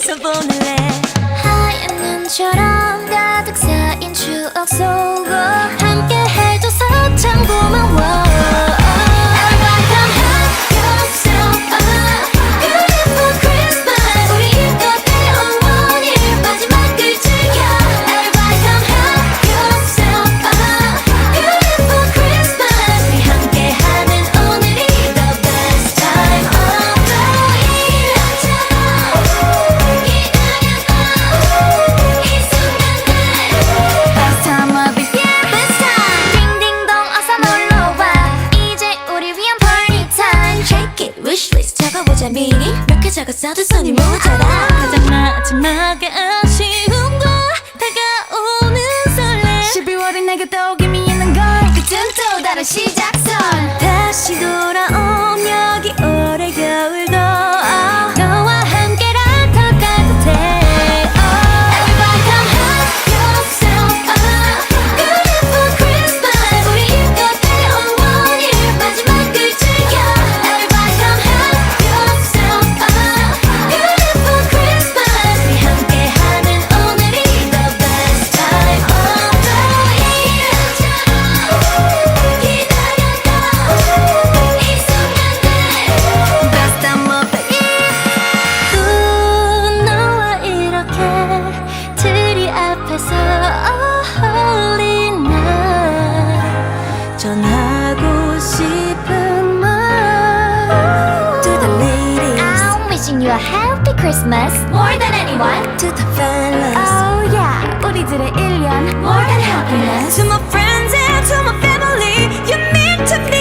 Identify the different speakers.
Speaker 1: 여기서 보낼래.
Speaker 2: 하얀 눈처럼 가득 쌓인 추억 속으로 함께 해줘서 참 고마워. 적어보자 미리 몇 개 적었어도 손이 모자라.
Speaker 1: 가장 마지막에 아쉬움과 다가오는 설레.
Speaker 2: 12월이 내게 또 기미 있는 걸 그쯤 또 다른 시작선.
Speaker 1: 다시 돌아온 여기 올해 겨울도
Speaker 2: 너와 함께라 더 따뜻해. Everybody come have yourself a beautiful Christmas. 우리 이것에 어머니를 마지막을 즐겨. Everybody come have yourself a beautiful Christmas. 우리 함께하는 오늘이 the best time of the year. 기다렸던 이 순간들 best time of the year.
Speaker 1: 또 너와 이렇게 트리 앞에서 holy night 전하고 싶은 말 to the ladies,
Speaker 2: I'm wishing you a happy Christmas more than anyone.
Speaker 1: to the fellas,
Speaker 2: Oh yeah, 우리들의 1년 more than happiness.
Speaker 1: to my friends and to my family. You mean to me